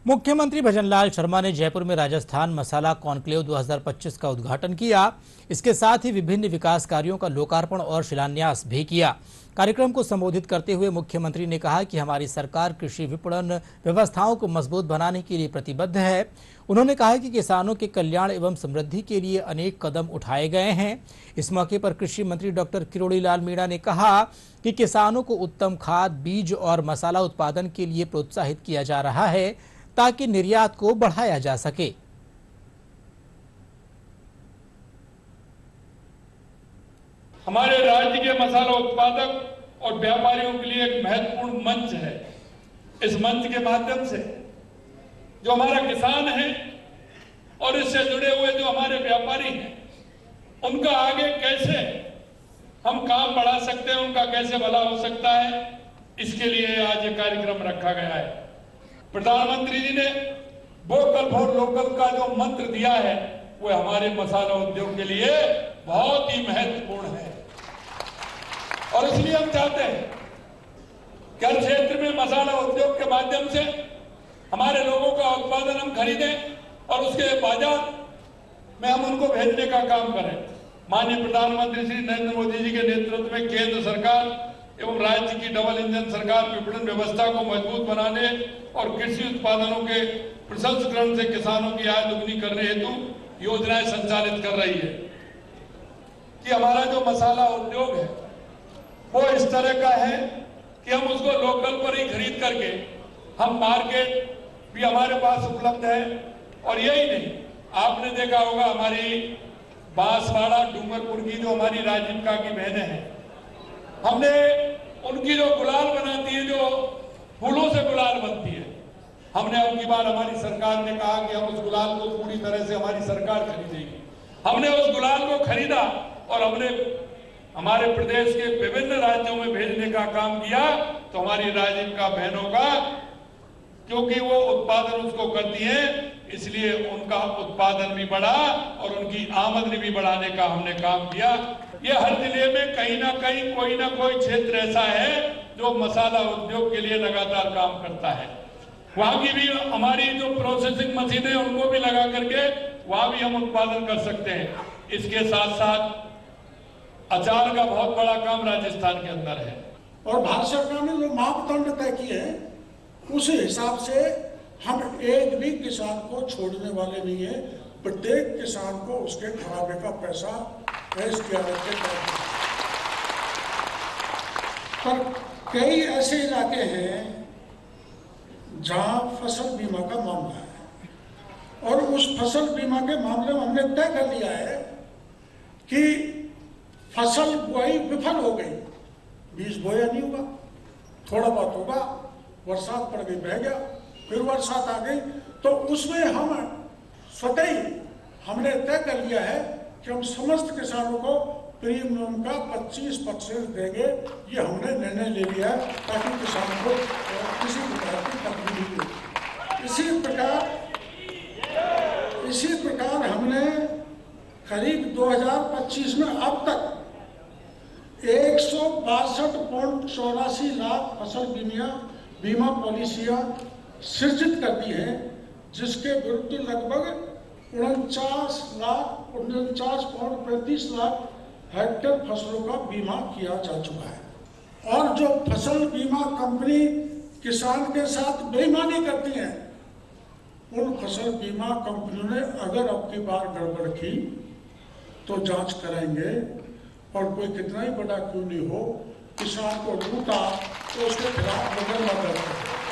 मुख्यमंत्री भजनलाल शर्मा ने जयपुर में राजस्थान मसाला कॉन्क्लेव 2025 का उद्घाटन किया। इसके साथ ही विभिन्न विकास कार्यों का लोकार्पण और शिलान्यास भी किया। कार्यक्रम को संबोधित करते हुए मुख्यमंत्री ने कहा कि हमारी सरकार कृषि विपणन व्यवस्थाओं को मजबूत बनाने के लिए प्रतिबद्ध है। उन्होंने कहा कि किसानों के कल्याण एवं समृद्धि के लिए अनेक कदम उठाए गए हैं। इस मौके पर कृषि मंत्री डॉक्टर किरोड़ीलाल मीणा ने कहा कि किसानों को उत्तम खाद, बीज और मसाला उत्पादन के लिए प्रोत्साहित किया जा रहा है ताकि निर्यात को बढ़ाया जा सके। हमारे राज्य के मसाला उत्पादक और व्यापारियों के लिए एक महत्वपूर्ण मंच है। इस मंच के माध्यम से जो हमारा किसान है और इससे जुड़े हुए जो हमारे व्यापारी हैं, उनका आगे कैसे हम काम बढ़ा सकते हैं, उनका कैसे भला हो सकता है, इसके लिए आज ये कार्यक्रम रखा गया है। प्रधानमंत्री जी ने वोकल फॉर लोकल का जो मंत्र दिया है, वो हमारे मसाला उद्योग के लिए बहुत ही महत्वपूर्ण है। और इसलिए हम चाहते हैं कि हर क्षेत्र में मसाला उद्योग के माध्यम से हमारे लोगों का उत्पादन हम खरीदें और उसके बाजार में हम उनको भेजने का काम करें। माननीय प्रधानमंत्री श्री नरेंद्र मोदी जी के नेतृत्व में केंद्र सरकार एवं राज्य की डबल इंजन सरकार विपणन व्यवस्था को मजबूत बनाने और कृषि उत्पादनों के प्रसंस्करण से किसानों की आय दुगनी करने हेतु योजनाएं संचालित कर रही है। कि हमारा जो मसाला उद्योग है वो इस तरह का है कि हम उसको लोकल पर ही खरीद करके हम मार्केट भी हमारे पास उपलब्ध है। और यही नहीं, आपने देखा होगा हमारी बांसवाड़ा डूंगरपुर की जो हमारी राजीविका की बहनें हैं, हमने उनकी जो गुलाल बनाती है, जो फूलों से गुलाल बनती है, हमने अब की बार हमारी सरकार ने कहा कि हम उस गुलाल को पूरी तरह से हमारी सरकार खरीदेगी। हमने उस गुलाल को खरीदा और हमने हमारे प्रदेश के विभिन्न राज्यों में भेजने का काम किया। तो हमारी राजीविका बहनों का, क्योंकि वो उत्पादन उसको करती हैं, इसलिए उनका उत्पादन भी बढ़ा और उनकी आमदनी भी बढ़ाने का हमने काम किया। ये हर जिले में कहीं ना कहीं कोई ना कोई क्षेत्र ऐसा है जो मसाला उद्योग के लिए लगातार काम करता है। वहां की भी हमारी जो प्रोसेसिंग मशीनें उनको भी लगा करके वहां भी हम उत्पादन कर सकते हैं। इसके साथ साथ अचार का बहुत बड़ा काम राजस्थान के अंदर है। और भारत सरकार ने जो मापदंड तय किए हैं उस हिसाब से हम एक भी किसान को छोड़ने वाले नहीं है। प्रत्येक किसान को उसके खराबे का पैसा पर कई ऐसे इलाके हैं जहां फसल बीमा का मामला है और उस फसल बीमा के मामले में हमने तय कर लिया है कि फसल बुआई विफल हो गई, बीज बोया नहीं हुआ, थोड़ा बहुत होगा, बरसात पड़ गई, बह गया, फिर बरसात आ गई, तो उसमें हम स्वतः ही हमने तय कर लिया है कि हम समस्त किसानों को प्रीमियम का 25% देंगे। ये हमने निर्णय ले लिया है ताकि किसानों को किसी प्रकार की तकलीफ नहीं हो। इसी प्रकार हमने करीब 2025 में अब तक 162.84 लाख फसल बीमा पॉलिसियां सृजित कर दी है, जिसके विरुद्ध लगभग 49.35 लाख हेक्टेयर फसलों का बीमा किया जा चुका है। और जो फसल बीमा कंपनी किसान के साथ बेईमानी करती हैं, उन फसल बीमा कंपनियों ने अगर अब की बार गड़बड़ की तो जांच कराएंगे और कोई कितना ही बड़ा क्यों नहीं हो, किसान को लूटा तो उसके खिलाफ मुकदमा दर्ज करेंगे।